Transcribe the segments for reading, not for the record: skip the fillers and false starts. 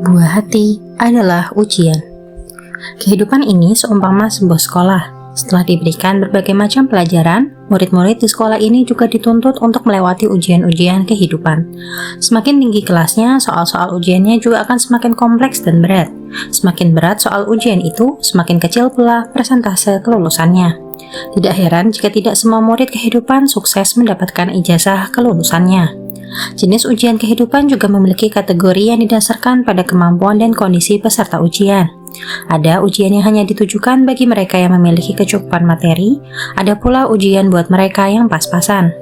Buah hati adalah ujian. Kehidupan ini seumpama sebuah sekolah. Setelah diberikan berbagai macam pelajaran, murid-murid di sekolah ini juga dituntut untuk melewati ujian-ujian kehidupan. Semakin tinggi kelasnya, soal-soal ujiannya juga akan semakin kompleks dan berat. Semakin berat soal ujian itu, semakin kecil pula persentase kelulusannya. Tidak heran jika tidak semua murid kehidupan sukses mendapatkan ijazah kelulusannya. Jenis ujian kehidupan juga memiliki kategori yang didasarkan pada kemampuan dan kondisi peserta ujian. Ada ujian yang hanya ditujukan bagi mereka yang memiliki kecukupan materi, ada pula ujian buat mereka yang pas-pasan.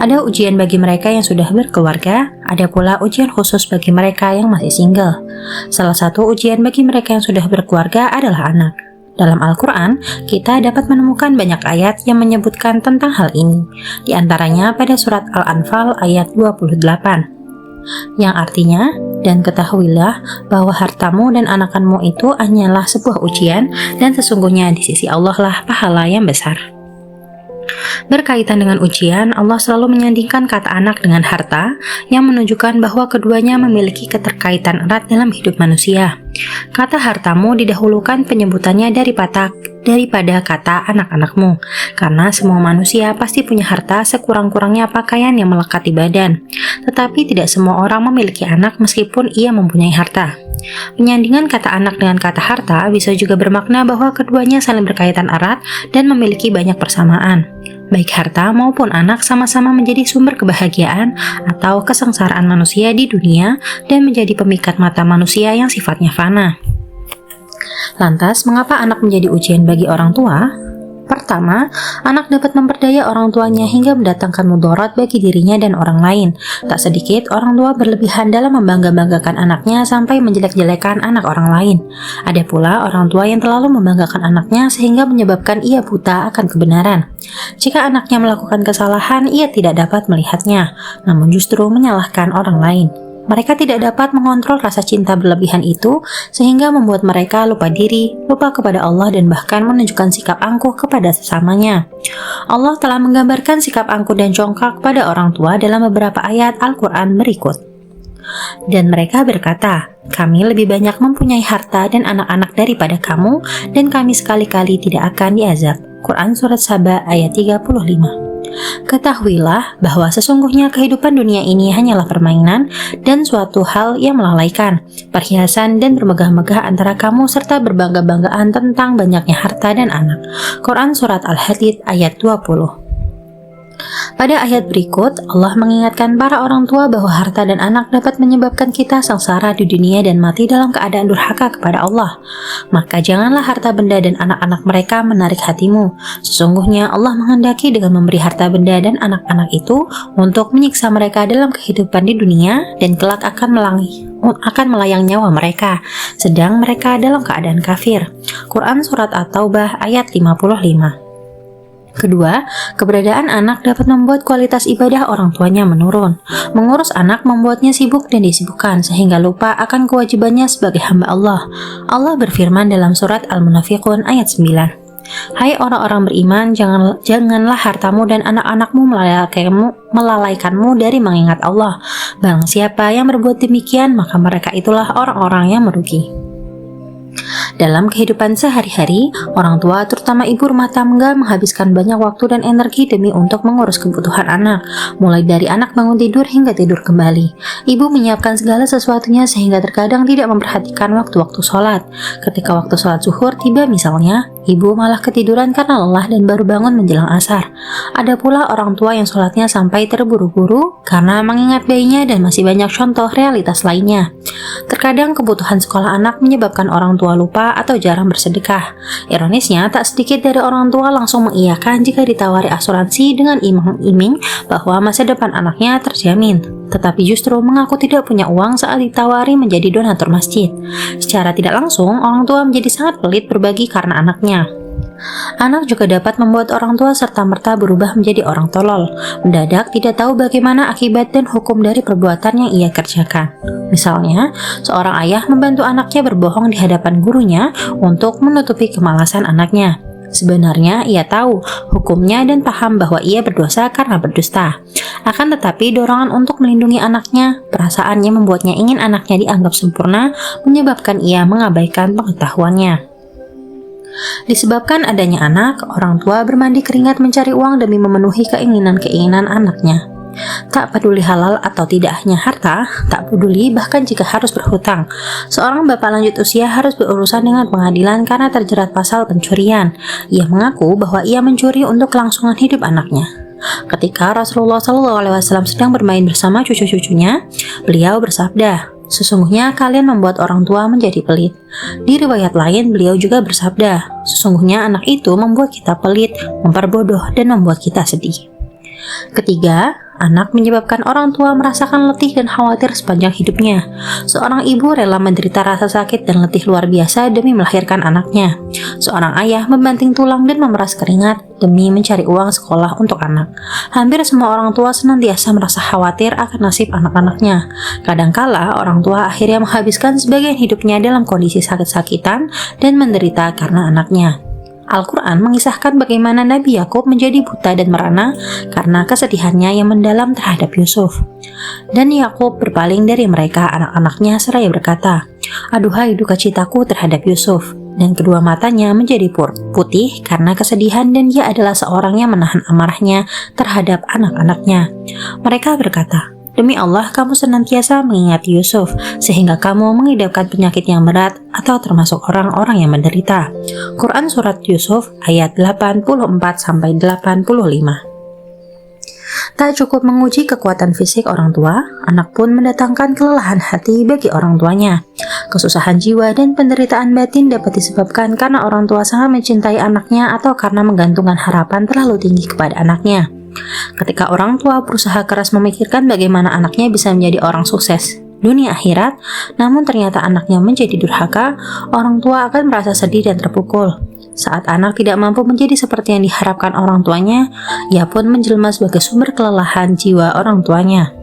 Ada ujian bagi mereka yang sudah berkeluarga, ada pula ujian khusus bagi mereka yang masih single. Salah satu ujian bagi mereka yang sudah berkeluarga adalah anak. Dalam Al-Quran, kita dapat menemukan banyak ayat yang menyebutkan tentang hal ini, di antaranya pada surat Al-Anfal ayat 28, yang artinya, dan ketahuilah bahwa hartamu dan anakanmu itu hanyalah sebuah ujian, dan sesungguhnya di sisi Allah lah pahala yang besar. Berkaitan dengan ujian, Allah selalu menyandingkan kata anak dengan harta yang menunjukkan bahwa keduanya memiliki keterkaitan erat dalam hidup manusia. Kata hartamu didahulukan penyebutannya daripada kata anak-anakmu, karena semua manusia pasti punya harta sekurang-kurangnya pakaian yang melekat di badan. Tetapi tidak semua orang memiliki anak meskipun ia mempunyai harta. Penyandingan kata anak dengan kata harta bisa juga bermakna bahwa keduanya saling berkaitan erat dan memiliki banyak persamaan. Baik harta maupun anak sama-sama menjadi sumber kebahagiaan atau kesengsaraan manusia di dunia dan menjadi pemikat mata manusia yang sifatnya fana. Lantas, mengapa anak menjadi ujian bagi orang tua? Pertama, anak dapat memperdaya orang tuanya hingga mendatangkan mudarat bagi dirinya dan orang lain. Tak sedikit orang tua berlebihan dalam membangga-banggakan anaknya sampai menjelek-jelekan anak orang lain. Ada pula orang tua yang terlalu membanggakan anaknya sehingga menyebabkan ia buta akan kebenaran. Jika anaknya melakukan kesalahan, ia tidak dapat melihatnya, namun justru menyalahkan orang lain. Mereka tidak dapat mengontrol rasa cinta berlebihan itu, sehingga membuat mereka lupa diri, lupa kepada Allah, dan bahkan menunjukkan sikap angkuh kepada sesamanya. Allah telah menggambarkan sikap angkuh dan congkak pada orang tua dalam beberapa ayat Al-Quran berikut. Dan mereka berkata, kami lebih banyak mempunyai harta dan anak-anak daripada kamu, dan kami sekali-kali tidak akan diazab. Quran Surat Saba ayat 35. Ketahuilah bahwa sesungguhnya kehidupan dunia ini hanyalah permainan dan suatu hal yang melalaikan, perhiasan dan bermegah-megah antara kamu serta berbangga-banggaan tentang banyaknya harta dan anak. Quran Surat Al-Hadid ayat 20. Pada ayat berikut, Allah mengingatkan para orang tua bahwa harta dan anak dapat menyebabkan kita sengsara di dunia dan mati dalam keadaan durhaka kepada Allah. Maka janganlah harta benda dan anak-anak mereka menarik hatimu. Sesungguhnya Allah menghendaki dengan memberi harta benda dan anak-anak itu untuk menyiksa mereka dalam kehidupan di dunia dan kelak akan melayang nyawa mereka, sedang mereka dalam keadaan kafir. Quran Surat At-Taubah ayat 55. Kedua, keberadaan anak dapat membuat kualitas ibadah orang tuanya menurun. Mengurus anak membuatnya sibuk dan disibukkan sehingga lupa akan kewajibannya sebagai hamba Allah. Allah berfirman dalam surat Al-Munafiqun ayat 9. Hai orang-orang beriman, janganlah hartamu dan anak-anakmu melalaikanmu dari mengingat Allah. Barang siapa yang berbuat demikian, maka mereka itulah orang-orang yang merugi. Dalam kehidupan sehari-hari, orang tua, terutama ibu rumah tangga, menghabiskan banyak waktu dan energi demi untuk mengurus kebutuhan anak, mulai dari anak bangun tidur hingga tidur kembali. Ibu menyiapkan segala sesuatunya sehingga terkadang tidak memperhatikan waktu-waktu sholat. Ketika waktu sholat zuhur tiba misalnya, ibu malah ketiduran karena lelah dan baru bangun menjelang asar. Ada pula orang tua yang sholatnya sampai terburu-buru karena mengingat bayinya dan masih banyak contoh realitas lainnya. Terkadang kebutuhan sekolah anak menyebabkan orang tua lupa atau jarang bersedekah. Ironisnya, tak sedikit dari orang tua langsung mengiyakan jika ditawari asuransi dengan iming-iming bahwa masa depan anaknya terjamin, tetapi justru mengaku tidak punya uang saat ditawari menjadi donatur masjid. Secara tidak langsung, orang tua menjadi sangat pelit berbagi karena anaknya. Anak juga dapat membuat orang tua serta-merta berubah menjadi orang tolol, mendadak tidak tahu bagaimana akibat dan hukum dari perbuatan yang ia kerjakan. Misalnya, seorang ayah membantu anaknya berbohong di hadapan gurunya untuk menutupi kemalasan anaknya. Sebenarnya ia tahu hukumnya dan paham bahwa ia berdosa karena berdusta. Akan tetapi dorongan untuk melindungi anaknya, perasaan yang membuatnya ingin anaknya dianggap sempurna, menyebabkan ia mengabaikan pengetahuannya. Disebabkan adanya anak, orang tua bermandi keringat mencari uang demi memenuhi keinginan-keinginan anaknya. Tak peduli halal atau tidak hanya harta, tak peduli bahkan jika harus berhutang. Seorang bapak lanjut usia harus berurusan dengan pengadilan karena terjerat pasal pencurian. Ia mengaku bahwa ia mencuri untuk kelangsungan hidup anaknya. Ketika Rasulullah SAW sedang bermain bersama cucu-cucunya, beliau bersabda, "Sesungguhnya kalian membuat orang tua menjadi pelit." Di riwayat lain, beliau juga bersabda, "Sesungguhnya anak itu membuat kita pelit, memperbodoh, dan membuat kita sedih." Ketiga, anak menyebabkan orang tua merasakan letih dan khawatir sepanjang hidupnya. Seorang ibu rela menderita rasa sakit dan letih luar biasa demi melahirkan anaknya. Seorang ayah membanting tulang dan memeras keringat demi mencari uang sekolah untuk anak. Hampir semua orang tua senantiasa merasa khawatir akan nasib anak-anaknya. Kadangkala orang tua akhirnya menghabiskan sebagian hidupnya dalam kondisi sakit-sakitan dan menderita karena anaknya. Al-Quran mengisahkan bagaimana Nabi Yakub menjadi buta dan merana karena kesedihannya yang mendalam terhadap Yusuf. Dan Yakub berpaling dari mereka anak-anaknya seraya berkata, "Aduhai duka citaku terhadap Yusuf." Dan kedua matanya menjadi putih karena kesedihan dan dia adalah seorang yang menahan amarahnya terhadap anak-anaknya. Mereka berkata, "Demi Allah, kamu senantiasa mengingat Yusuf, sehingga kamu mengidapkan penyakit yang berat atau termasuk orang-orang yang menderita." Quran Surat Yusuf ayat 84-85. Tak cukup menguji kekuatan fisik orang tua, anak pun mendatangkan kelelahan hati bagi orang tuanya. Kesusahan jiwa dan penderitaan batin dapat disebabkan karena orang tua sangat mencintai anaknya atau karena menggantungkan harapan terlalu tinggi kepada anaknya. Ketika orang tua berusaha keras memikirkan bagaimana anaknya bisa menjadi orang sukses dunia akhirat, namun ternyata anaknya menjadi durhaka, orang tua akan merasa sedih dan terpukul. Saat anak tidak mampu menjadi seperti yang diharapkan orang tuanya, ia pun menjelma sebagai sumber kelelahan jiwa orang tuanya.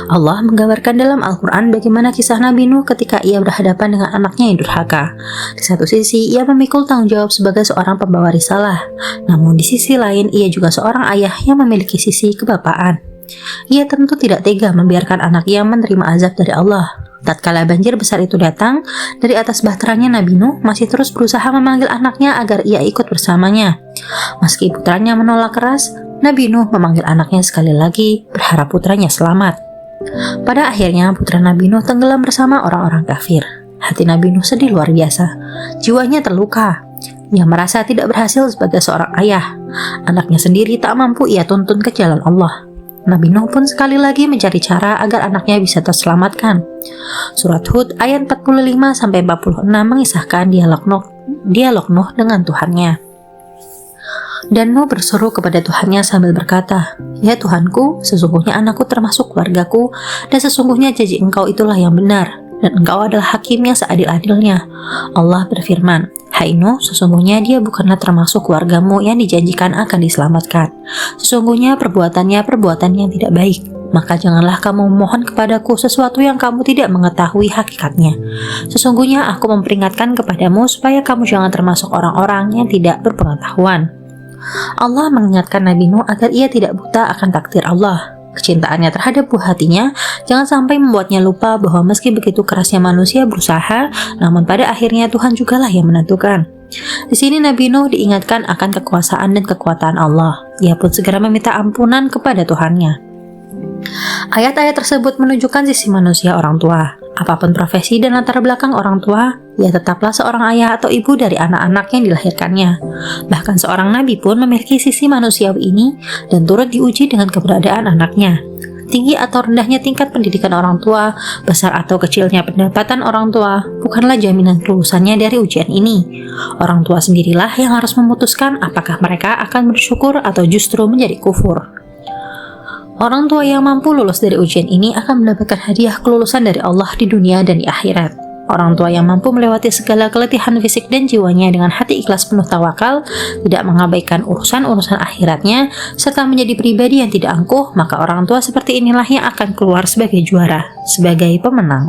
Allah menggambarkan dalam Al-Quran bagaimana kisah Nabi Nuh ketika ia berhadapan dengan anaknya yang durhaka. Di satu sisi, ia memikul tanggung jawab sebagai seorang pembawa risalah. Namun di sisi lain, ia juga seorang ayah yang memiliki sisi kebapaan. Ia tentu tidak tega membiarkan anaknya menerima azab dari Allah. Tatkala banjir besar itu datang, dari atas bahteranya Nabi Nuh masih terus berusaha memanggil anaknya agar ia ikut bersamanya. Meski putranya menolak keras, Nabi Nuh memanggil anaknya sekali lagi, berharap putranya selamat. Pada akhirnya, putra Nabi Nuh tenggelam bersama orang-orang kafir. Hati Nabi Nuh sedih luar biasa. Jiwanya terluka. Ia merasa tidak berhasil sebagai seorang ayah. Anaknya sendiri tak mampu ia tuntun ke jalan Allah. Nabi Nuh pun sekali lagi mencari cara agar anaknya bisa terselamatkan. Surat Hud ayat 45-46 mengisahkan dialog Nuh dengan Tuhannya. Dan Nuh berseru kepada Tuhannya sambil berkata, "Ya Tuhanku, sesungguhnya anakku termasuk keluargaku, dan sesungguhnya janji Engkau itulah yang benar, dan Engkau adalah hakim yang seadil-adilnya." Allah berfirman, "Hai Nuh, sesungguhnya dia bukanlah termasuk keluargamu yang dijanjikan akan diselamatkan. Sesungguhnya perbuatannya perbuatan yang tidak baik. Maka janganlah kamu memohon kepadaku sesuatu yang kamu tidak mengetahui hakikatnya. Sesungguhnya aku memperingatkan kepadamu supaya kamu jangan termasuk orang-orang yang tidak berpengetahuan." Allah mengingatkan Nabi Nuh agar ia tidak buta akan takdir Allah. Kecintaannya terhadap buah hatinya jangan sampai membuatnya lupa bahwa meski begitu kerasnya manusia berusaha, namun pada akhirnya Tuhan jugalah yang menentukan. Di sini Nabi Nuh diingatkan akan kekuasaan dan kekuatan Allah. Ia pun segera meminta ampunan kepada Tuhannya. Ayat-ayat tersebut menunjukkan sisi manusia orang tua. Apapun profesi dan latar belakang orang tua, ia tetaplah seorang ayah atau ibu dari anak-anak yang dilahirkannya. Bahkan seorang nabi pun memiliki sisi manusiawi ini dan turut diuji dengan keberadaan anaknya. Tinggi atau rendahnya tingkat pendidikan orang tua, besar atau kecilnya pendapatan orang tua, bukanlah jaminan kelulusannya dari ujian ini. Orang tua sendirilah yang harus memutuskan apakah mereka akan bersyukur atau justru menjadi kufur. Orang tua yang mampu lulus dari ujian ini akan mendapatkan hadiah kelulusan dari Allah di dunia dan di akhirat. Orang tua yang mampu melewati segala keletihan fisik dan jiwanya dengan hati ikhlas penuh tawakal, tidak mengabaikan urusan-urusan akhiratnya, serta menjadi pribadi yang tidak angkuh, maka orang tua seperti inilah yang akan keluar sebagai juara, sebagai pemenang.